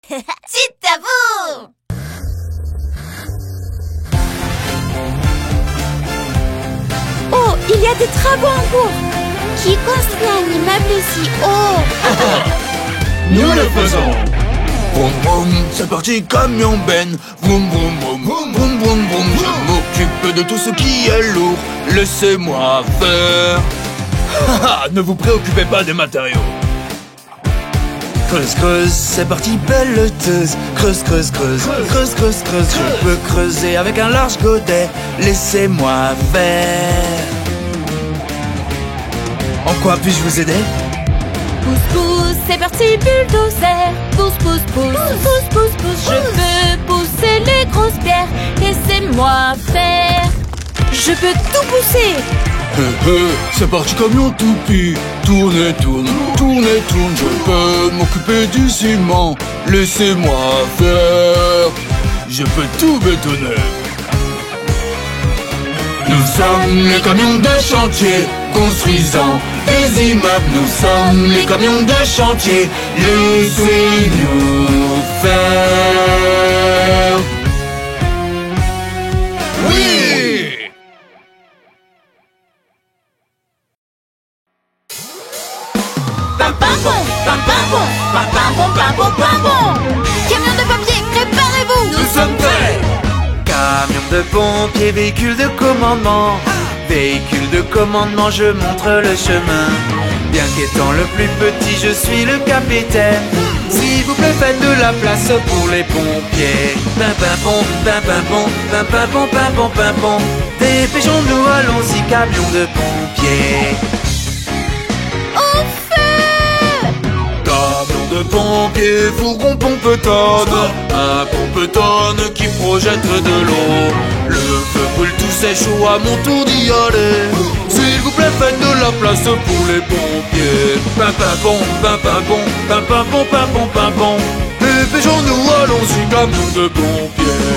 C'est à vous! Oh, il y a des travaux en cours. Qui construit un immeuble si haut? Nous le faisons. Vroom vroom, c'est parti camion Ben. Vroom vroom vroom, vroom vroom vroom vroom. Je m'occupe de tout ce qui est lourd. Laissez-moi faire. Ne vous préoccupez pas des matériaux. Creuse, creuse, c'est parti pelleteuse. Creuse, creuse, creuse, creuse, creuse, creuse. Je peux creuser avec un large godet. Laissez-moi faire. En quoi puis-je vous aider? Pousse, pousse, c'est parti bulldozer. Pousse, pousse, pousse, pousse, pousse, pousse. Je peux pousser les grosses pierres. Laissez-moi faire. Je peux tout pousser. C'est parti camion toupie. Tourne, tourne, tourne, tourne. Je peux m'occuper du ciment. Laissez-moi faire. Je peux tout bétonner. Nous sommes les camions de chantier, construisant des immeubles. Nous sommes les camions de chantier. Laissez-nous faire. Oui! Pam pam bon, pam pam bon, pam pam bon, pam bon, pam bon. Camion de papier, préparez-vous. Nous sommes prêts. Camion de pompier, véhicule de commandement. Véhicule de commandement, je montre le chemin. Bien qu'étant le plus petit, je suis le capitaine. S'il vous plaît, faites de la place pour les pompiers. Pim pim pom, pim pim pom, pim pim pom, pim pom, pim pom. Dépêchons-nous, allons-y, camion de pompiers. Camion de pompier, fourgon pompe-tonne. Un pompe-tonne qui projette de l'eau. Le feu brûle tout c'est chaud, à mon tour d'y aller. S'il vous plaît, faites de la place pour les pompiers. Pim pim pom, pim pim pom, pim pim pom, pim pom, pim pom. Dépêchons-nous, allons-y, camion de pompiers.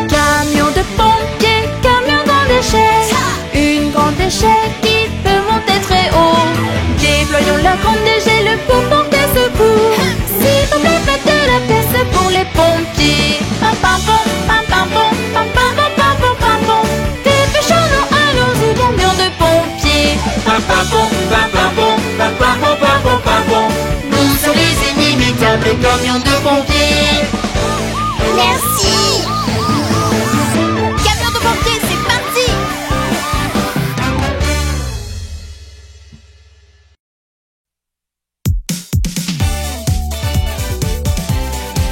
Camion de pompier, camion grande échelle. Une grande échelle qui peut monter très haut. Déployons la grande échelle pour porter secours. S'il vous plaît, faites de la place pour les pompiers. Pam pam pom, pam pam pom, pam pam pom, pam pom, pam pom. Dépêchons-nous, allons-y, camion de pompiers. Pam pam pom, pam pam pom, pam pam pom, pam pom, pam pom. Nous sommes les inimitables camions de pompiers. Merci! Camion de pompiers, c'est parti!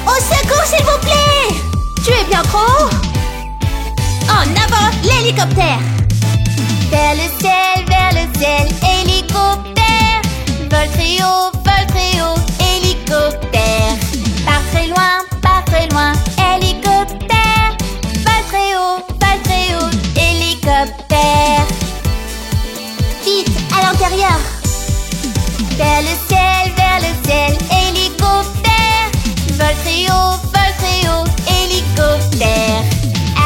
Au secours, s'il vous plaît! Tu es bien trop haut. En avant, l'hélicoptère! Vers le ciel, hélicoptère! Vol très haut, hélicoptère! Pas très loin, hélicoptère! Vol très haut, hélicoptère! Vite, à l'intérieur! Vers le ciel, hélicoptère! Vol très haut, hélicoptère!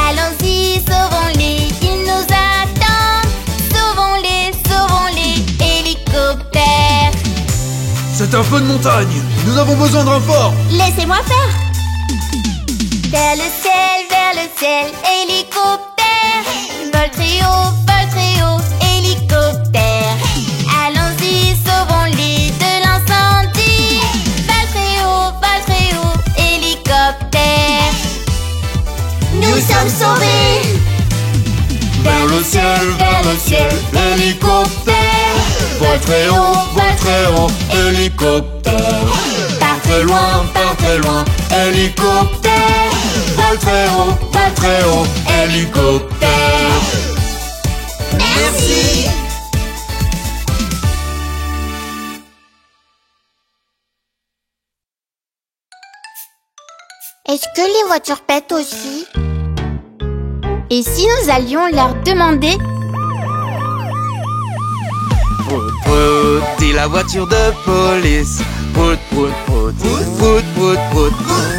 Allons-y, sauvons-les, ils nous attendent! Sauvons-les, hélicoptères! C'est un feu de montagne. Nous avons besoin de renfort. Laissez-moi faire! Vers le ciel, hélicoptère! Vol très haut, hélicoptère! Allons-y, sauvons-les de l'incendie! Vol très haut, hélicoptère! Nous sommes sauvés! Vers le ciel, hélicoptère. Vol très haut, hélicoptère. Pas très loin, hélicoptère. Vol très haut, hélicoptère. merci! Est-ce que les voitures pètent aussi? Et si nous allions leur demander? Prout, prout, dit la voiture de police. Prout, prout, prout, prout, prout, prout,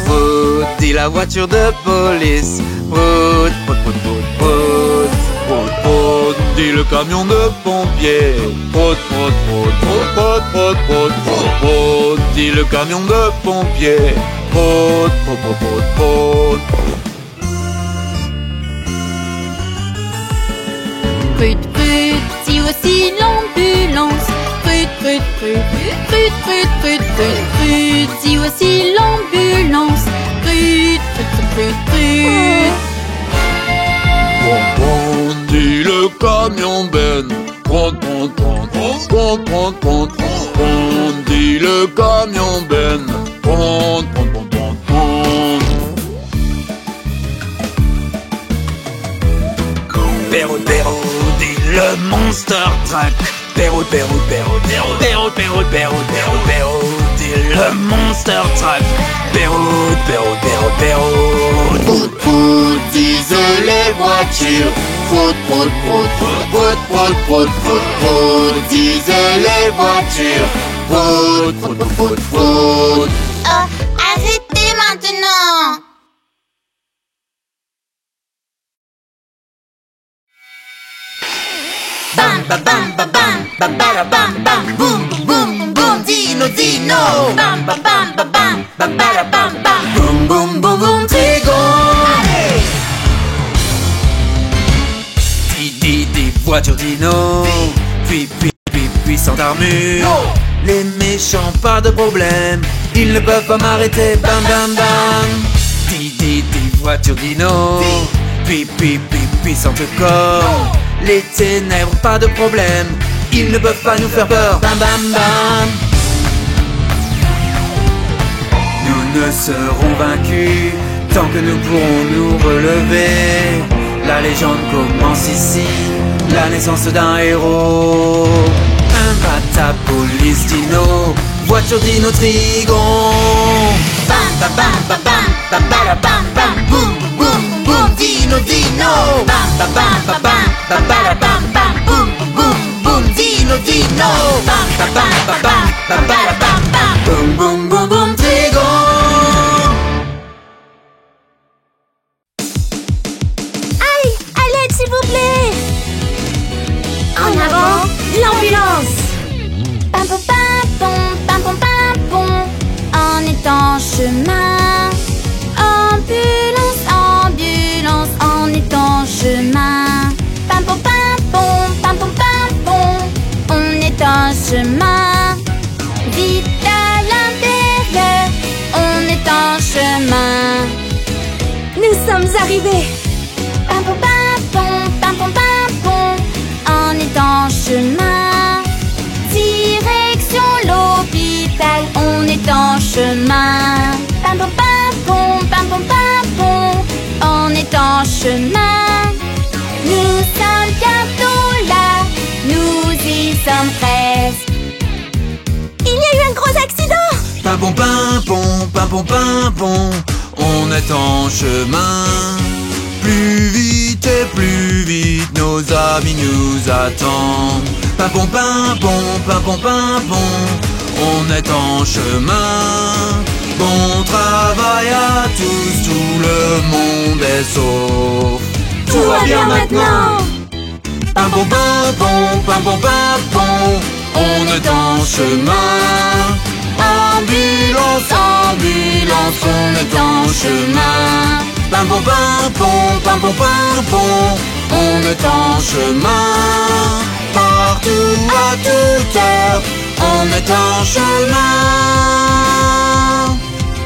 prout, dit la voiture de police. Prout, prout, prout, prout, prout, Prout, prout, dit le camion de pompiers. Prout, prout, prout, Prout, prout, prout, prout, dit le camion de pompiers. Prout, prout, prout, prout, prout. Prut, prut, dit aussi l'ambulance. Prut, prut, prut, prut, prut, prut, prut, prut, dit aussi l'ambulance. Prut, prut, prut, prut, prut. Pom, pom, dit le camion Ben. Prout, prout, prout, prout, prout, prout, prout, prout, dit le camion Ben. Prout, prout, prout, prout, prout. Perrault, perrault, dit le monster truck. Perrault, perrault, perrault, perrault, perrault, perrault, perrault, perrault, perrault, dit le monster truck. Perrault, perrault, perrault, perrault. Prout, prout, disent les voitures. Prout, prout, prout, prout, prout, prout, prout, prout, disent les voitures. Prout, prout, prout, prout, prout. Oh, arrêtez maintenant! Bam, bam, bam, bam, bam, bam, bam, bam, bam, boum, boum, boum, dino, dino. Bam, bam, bam, bam, bam, bam, bam, bam, bam. Boum, boum, boum, boum, trigon. Des voitures dino. Puis, puissante armure. Les méchants, pas de problème. Ils ne peuvent pas m'arrêter. Bam, bam, bam. Des voitures dino. Puis, puissante corps. Les ténèbres, pas de problème. Ils ne peuvent pas nous faire peur. Bam, bam, bam. Nous ne serons vaincus tant que nous pourrons nous relever. La légende commence ici, la naissance d'un héros. Un batapolice dino, voiture dino trigon. Bam, bam, bam, bam, bam, bam, bam, bam, bam, boum, boum, boum, dino, dino. Bam, bam, bam, bam, bam, bam, bam, bam, boum, boum, boum, dino, dino. Bam, bam, bam, bam, bam, bam, bam, bam, boum, boum, boum, boum, trigon. S'il vous plaît. En avant, l'ambulance. Pam pam pam pom, pam pam pam pom. On est en chemin. Ambulance, ambulance, on est en chemin. Pam pam pam pom, pam pam pam pom. On est en chemin. Vite à l'intérieur, on est en chemin. Nous sommes arrivés. Pam pam pam pom, pam pam pam pom. On est en chemin. Direction l'hôpital, on est en chemin. Pam pam pam pom, pam pam pam pom. On est en chemin. Nous sommes bientôt là, nous y sommes presque. Il y a eu un gros accident. Pimpon, pimpon, pimpon, pimpon, on est en chemin. Plus vite et plus vite, nos amis nous attendent. Pimpon, pimpon, pimpon, pimpon, on est en chemin. Bon travail à tous, tout le monde est sauf. Tout va bien maintenant. Pimpon, pimpon, pimpon, pimpon, on est en chemin. Ambulance, ambulance, on est en chemin. Pimpon, pimpon, pimpon, pimpon, on est en chemin. Partout, à toute heure, on est en chemin.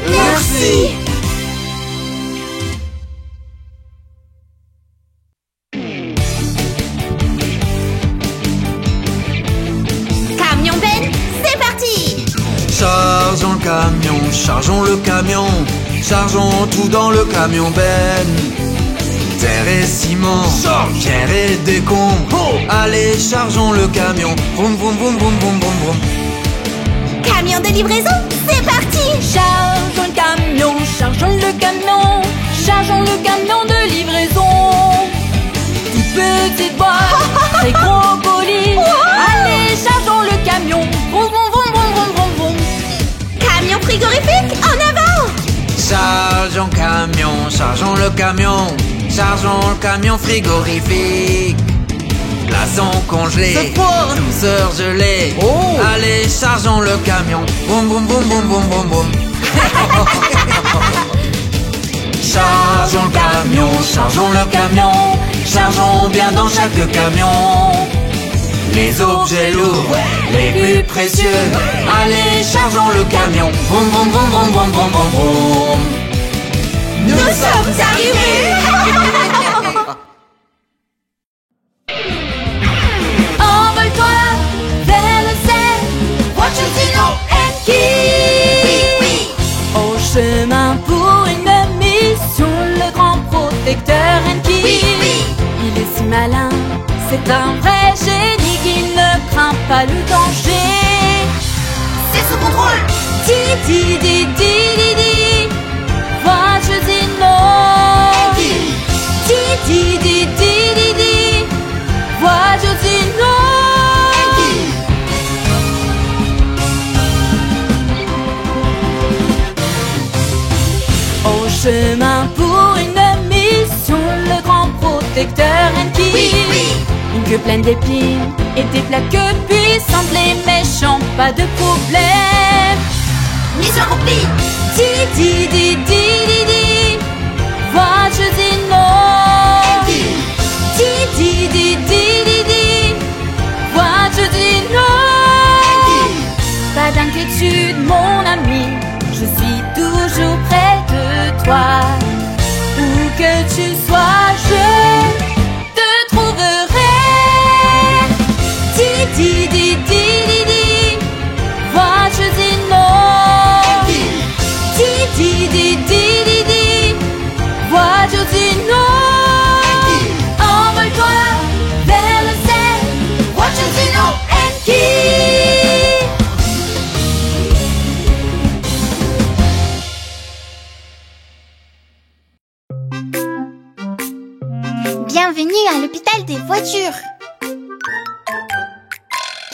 Merci. Camion Ben, c'est parti. Chargeons le camion, chargeons le camion, chargeons tout dans le camion Ben. Terre et ciment, pierre et décombres. Allez, chargeons le camion. Vroom, vroom, vroom, vroom, vroom, vroom, vroom. Camion de livraison, c'est parti. Chargeons le camion, chargeons le camion, chargeons le camion de livraison. Toute petite boîte, très gros colis. Allez, chargeons le camion. Vroom, vroom, vroom, vroom, vroom, vroom, vroom. Camion frigorifique, en avant. Chargeons camion, chargeons le camion, chargeons le camion frigorifique. Glaçons congelés, douceur gelée. Allez, chargeons le camion. Boum boum boum boum boum boum boum. Chargeons le camion, chargeons le camion. Chargeons bien dans chaque camion les objets lourds, les plus précieux. Allez, chargeons le camion. Boum boum boum boum boum boum boum boum. Nous sommes arrivés. Envole-toi vers le ciel, voiture Dino Enki. Au chemin pour une mission, le grand protecteur Enki. Il est si malin, c'est un vrai génie qui ne craint pas le danger. C'est sous contrôle. Di di di di di di, voiture Dino. Di di di di di di, voiture Dino. Au chemin pour une mission, le grand protecteur Enki. Une queue pleine d'épines et des plaques puissantes, les méchants, pas de problème. Mission accomplie. Di di di di di di, voiture Dino. Di di di di di di, voiture Dino. Pas d'inquiétude mon ami, je suis toujours près de toi. Où que tu sois, je te trouverai. Di di di di di di, voiture Dino. Di di di di di di, voiture Dino. Envole-toi vers le ciel, voiture Dino Enki. Bienvenue à l'hôpital des voitures.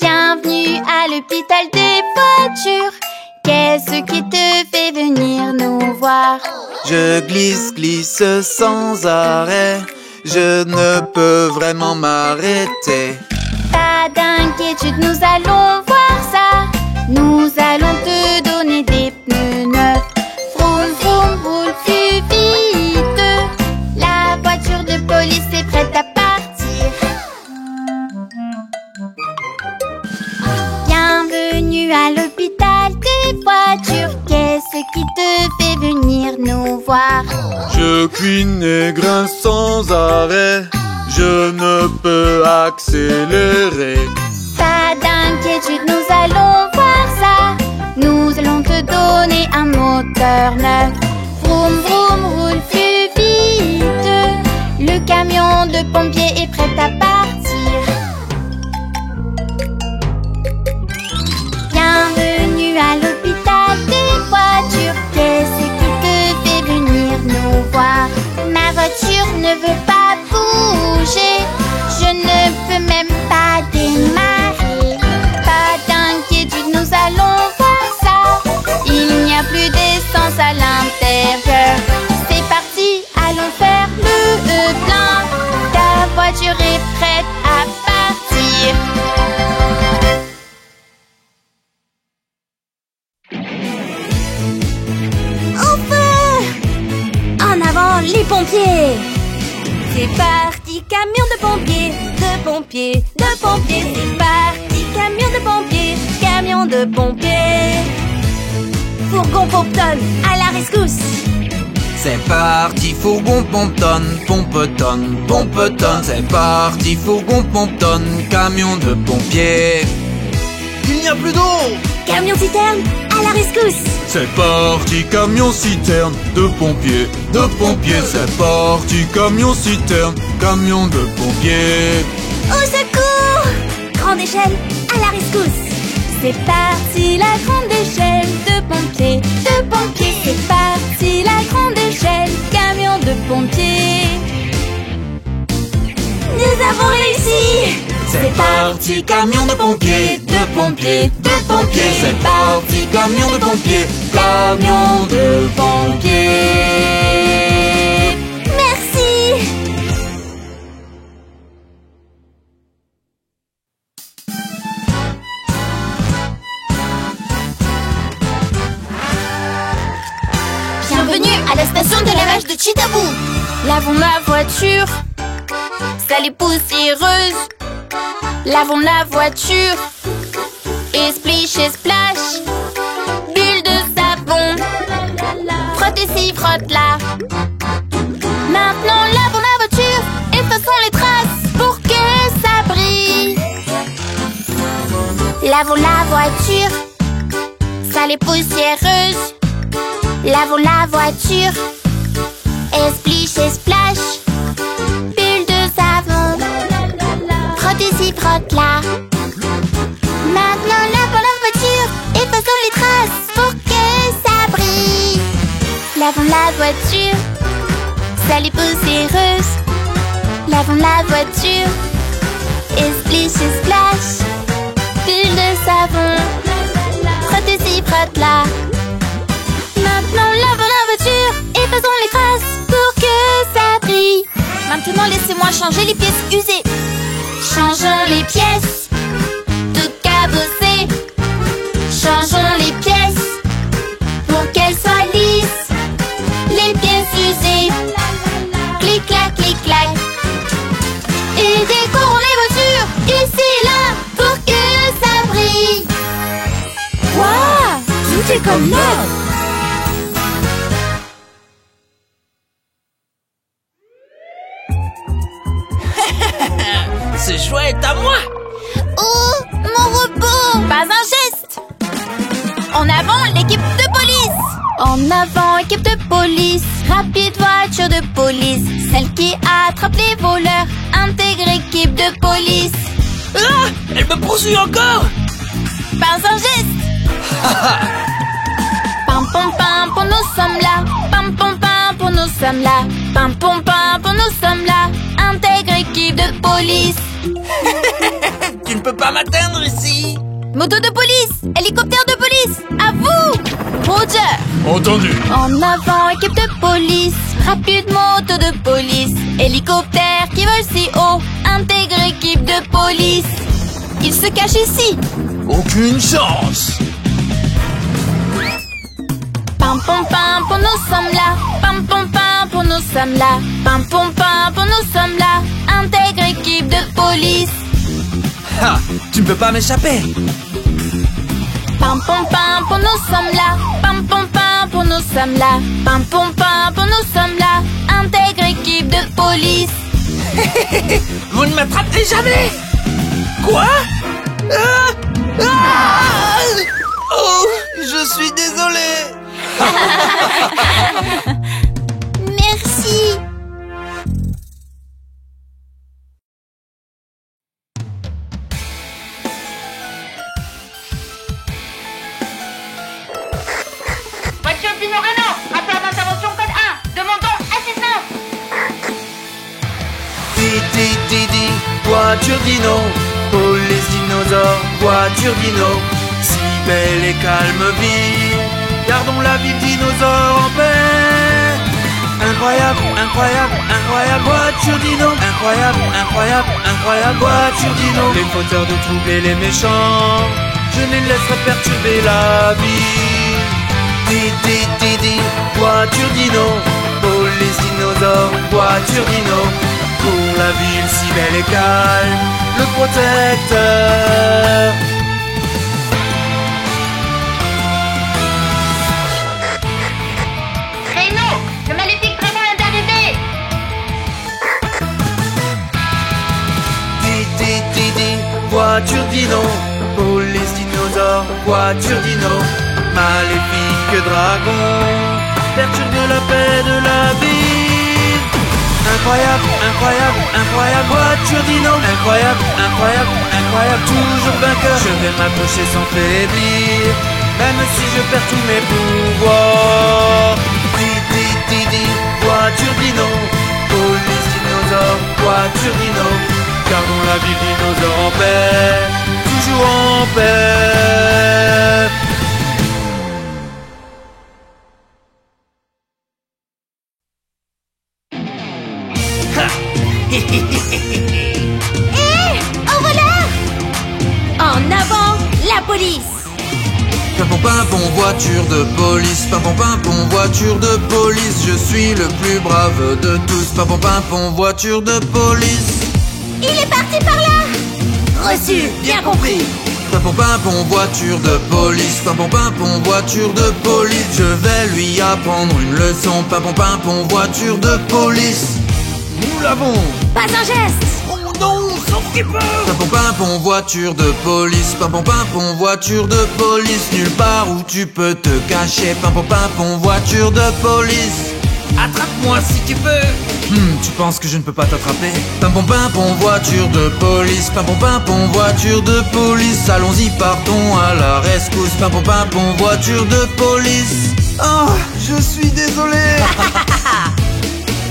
Bienvenue à l'hôpital des voitures. Qu'est-ce qui te fait venir nous voir? Je glisse, glisse sans arrêt. Je ne peux vraiment m'arrêter. Pas d'inquiétude, nous allons voir ça. Nous allons te donner des pneus neufs. Vroom vroom, roule plus vite. La voiture de police est prête à partir. Bienvenue à l'hôpital des voitures. Qu'est-ce qui te fait venir nous voir? Je cuine et grince sans arrêt. Je ne peux accélérer. Pas d'inquiétude, nous allons voir ça. Nous allons te donner un moteur neuf. Vroom vroom, roule plus vite. Le camion de pompiers est prêt à partir. Bienvenue à l'hôpital des voitures. Qu'est-ce qui te fait venir nous voir? Ma voiture ne veut pas bouger. Je ne peux même pas démarrer. Pas d'inquiétude, nous allons voir ça. Il n'y a plus d'essence à l'intérieur. C'est parti, allons faire le plein. Ta voiture est prête à partir. En avant les pompiers. C'est parti, camion de pompiers, de pompiers, de pompiers. C'est parti, camion de pompiers, camion de pompiers. Fourgon pompe-tonne, à la rescousse. C'est parti, fourgon pompe-tonne, pompe-tonne, pompe-tonne. C'est parti, fourgon pompe-tonne, camion de pompiers. Il n'y a plus d'eau. Camion citerne, à la rescousse. C'est parti, camion citerne de pompiers, de pompiers. C'est parti, camion citerne, camion de pompiers. Au secours. Grande échelle, à la rescousse. C'est parti, la grande échelle de pompiers, de pompiers. C'est parti, la grande échelle, camion de pompiers. Nous avons réussi. C'est parti, camion de pompiers, de pompiers, de pompiers. C'est parti, camion de pompiers, camion de pompiers. Merci. station de lavage de Chitabou. Lavons la voiture, sale et poussiéreuse. Lavons la voiture, et splish et splash. Bulle de savon, frotte ici, frotte là. Maintenant lavons la voiture, effaçons les traces pour que ça brille. Lavons la voiture, sale et poussiéreuse. Lavons la voiture, et splish et splash. Bulle de savon, frotte ici, frotte là. Maintenant lavons la voiture, effaçons les traces pour que ça brille. Lavons la voiture, sale et poussiéreuse. Lavons la voiture, et splish et splash. Bulle de savon, frotte ici, frotte là. Maintenant lavons la voiture, effaçons les traces pour que ça brille. Maintenant laissez-moi changer les pièces usées. Changeons les pièces, toutes cabossées. Changeons les pièces pour qu'elles soient lisses. Les pièces usées, clic-clac, clic-clac. Et décorons les voitures, ici, là, pour que ça brille. Waouh, tout est comme neuf. Ce jouet est à moi. Oh, mon robot. Pas un geste. En avant, l'équipe de police. En avant, équipe de police. Rapide voiture de police. Celle qui attrape les voleurs. Intègre équipe de police. Ah, elle me poursuit encore. Pas un geste. Pam pam pam, pour nous sommes là. Pam pam pam, pour nous sommes là. Pam pam pam, pour nous sommes là. Intègre équipe de police. Tu ne peux pas m'atteindre ici. Moto de police, hélicoptère de police, à vous. Roger. Entendu. En avant, équipe de police. Rapide moto de police. Hélicoptère qui vole si haut. Intègre équipe de police. Il se cache ici. Aucune chance. Pam pam pam, pour nous sommes là. Pam pam pam, pour nous sommes là. Pam pam pam, pour nous sommes là. Intègre équipe de police. Ha, tu ne peux pas m'échapper. Pam pam pam, pour nous sommes là. Pam pam pam, pour nous sommes là. Pam pam pam, pour nous sommes là. Intègre équipe de police. Vous ne m'attraperez jamais. Quoi? Ah, ah, oh, je suis désolé. Merci. Voiture Dino Renault, rapport d'intervention code 1. Demandons assistance. Didi, voiture dino. Police dinosaure, voiture dino. Si belle et calme vie, gardons la vie dinosaure en paix. Incroyable, incroyable, incroyable, voiture dino. Incroyable, incroyable, incroyable, voiture dino. Les fauteurs de troubles et les méchants, je ne les laisserai perturber la vie. Didi, voiture dino. Police dinosaure, voiture dino. Pour la ville si belle et calme, le protecteur. Renault, le maléfique dragon est arrivé. Didi, voiture dino. Police dinosaure, voiture dino. Maléfique dragon, perturbe la paix de la ville. Incroyable, incroyable, incroyable, voiture dino. Incroyable, incroyable, incroyable, toujours vainqueur. Je vais m'approcher sans faiblir, même si je perds tous mes pouvoirs. Didi, voiture dino. Police dinosaure, voiture dino. Gardons la ville dinosaure en paix, toujours en paix. Au voleur. En avant, la police. Pimpon pimpon voiture de police, pimpon pimpon voiture de police, je suis le plus brave de tous. Pimpon pimpon voiture de police. Il est parti par là. Reçu, bien compris. Pimpon pimpon voiture de police, pimpon pimpon voiture de police, je vais lui apprendre une leçon. Pimpon pimpon voiture de police. Nous l'avons. Pas un geste. Oh non, sauf qu'il peut. Pimpon pimpon voiture de police, pimpon pimpon voiture de police, nulle part où tu peux te cacher. Pimpon pimpon voiture de police. Attrape-moi si tu peux. Tu penses que je ne peux pas t'attraper? Pimpon pimpon voiture de police, pimpon pimpon voiture de police, allons-y partons à la rescousse. Pimpon pimpon voiture de police. Oh, je suis désolé.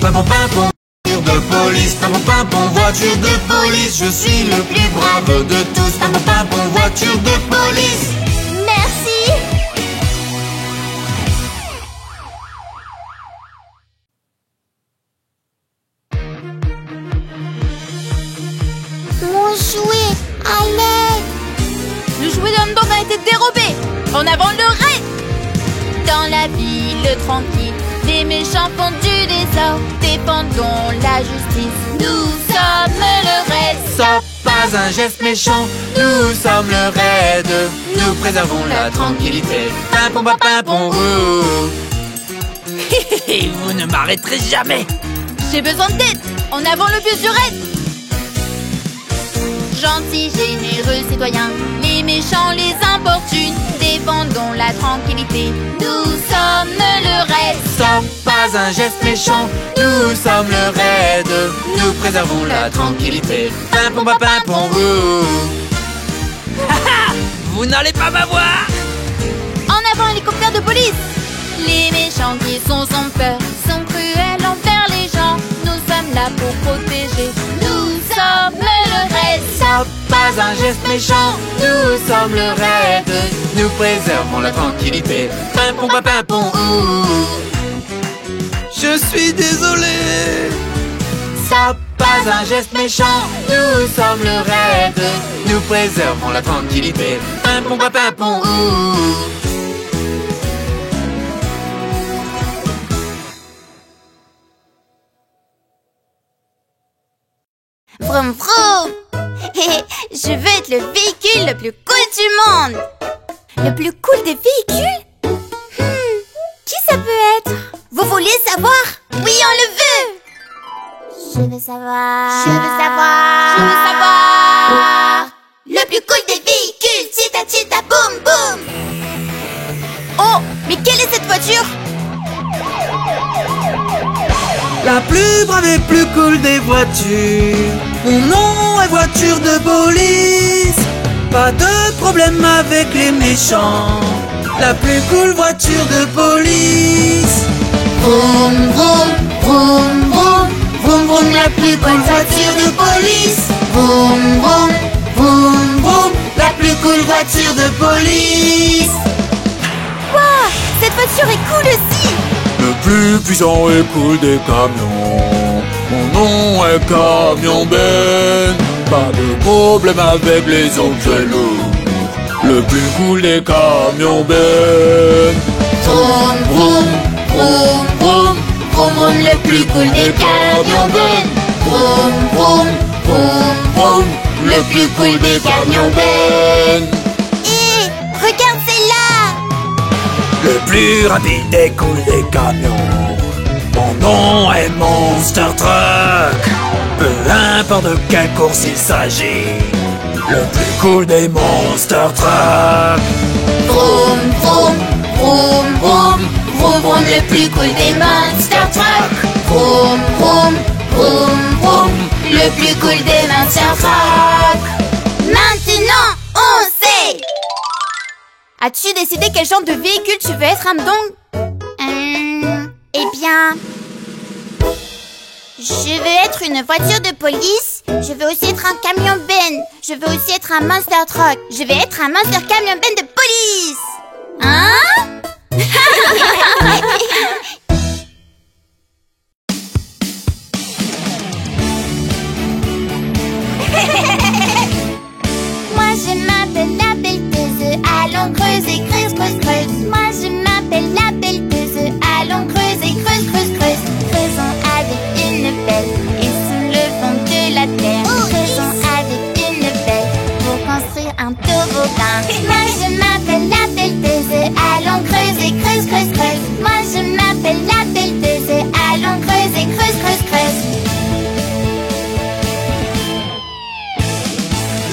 Pimpon pimpon voiture de police, pimpon pimpon voiture de police, je suis le plus brave de tous. Pimpon pimpon voiture de police. Merci. Mon jouet, à l'aide. Le jouet de Dom a été dérobé. En avant le raid. Dans la ville tranquille, les méchants font du désordre. Défendons la justice, nous sommes le raid. Ça, pas un geste méchant, nous sommes le raid, nous préservons la tranquillité. Pimpon pimpon ouh. Vous ne m'arrêterez jamais. J'ai besoin d'aide. En avant le bus du raid. Gentils, généreux citoyens, les méchants les importunent. Défendons la tranquillité, nous sommes le raid. Ça, pas un geste méchant, nous sommes le raid, nous préservons la tranquillité. Pimpon pimpon ouh. Vous n'allez pas m'avoir. En avant hélicoptère de police. Les méchants qui sont sans peur sont cruels envers les gens. Nous sommes là pour protéger, nous sommes le raid. Ça, pas un geste méchant, nous sommes le raid, nous préservons la tranquillité. Pimpon pimpon ouh. Je suis désolé. Ça, pas un geste méchant, nous sommes le raid, nous préservons la tranquillité. Pimpon pimpon ouh. Vroom vroom. Je veux être le véhicule le plus cool du monde. Le plus cool des véhicules? Qui ça peut être? Vous voulez savoir? Oui, on le veut. Je veux savoir. Je veux savoir. Je veux savoir. Le plus cool des véhicules. Tita tita boum boum. Oh, mais quelle est cette voiture? La plus brave et plus cool des voitures. Mon nom est voiture de police. Pas de problème avec les méchants. La plus cool voiture de police. Vroom vroom. Vroom vroom. Vroom vroom. La plus cool voiture de police. Vroom vroom. Vroom vroom. La plus cool voiture de police. Wow, cette voiture est cool aussi. Le plus puissant et cool des camions. Mon nom est Camion Ben. Pas de problème avec les objets lourds. Le plus cool des camions Ben. Vroom vroom. Vroom vroom. Vroom vroom. Le plus cool des camions Ben. Vroom vroom. Vroom vroom. Le plus cool des camions Ben. Hé, regarde, c'est là. Le plus rapide et cool des camions. Mon nom est Monster Truck. Peu importe de quelle course il s'agit. Le plus cool des Monster Truck. Vroom vroom. Vroom vroom. Vroom vroom. Le plus cool des Monster Truck. Vroom vroom. Vroom vroom. Le plus cool des Monster Truck. Maintenant, on sait. As-tu décidé quel genre de véhicule tu veux être, Hamdong? Eh bien... Je veux être une voiture de police. Je veux aussi être un camion Ben. Je veux aussi être un Monster Truck. Je vais être un Monster Camion Ben de police. Hein? Moi je m'appelle la pelleteuse. Allons creuser, creuse, Moi je m'appelle la pelleteuse, allons creuser, creuse, creuse, creuse. Moi je m'appelle la pelleteuse, allons creuser, creuse, creuse, creuse.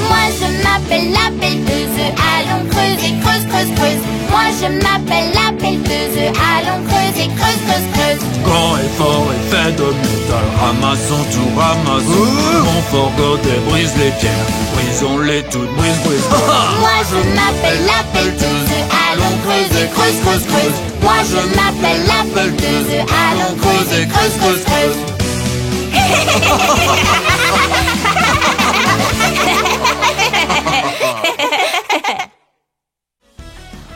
Moi je m'appelle la pelleteuse, allons creuser, creuse, creuse, creuse. Moi je m'appelle la pelleteuse, allons creuser, creuse, creuse, creuse. Grand et fort et fait de métal, ramassons tout, ramassons. Mon fort godet brise les pierres, brisons-les toutes, brise, brise. Moi je m'appelle la pelleteuse, allons creuser, creuse, creuse, creuse. Moi je m'appelle la pelleteuse, allons creuser, creuse, creuse, creuse.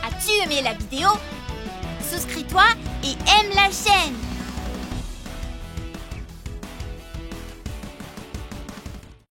As-tu aimé la vidéo? Souscris-toi et aime la chaîne.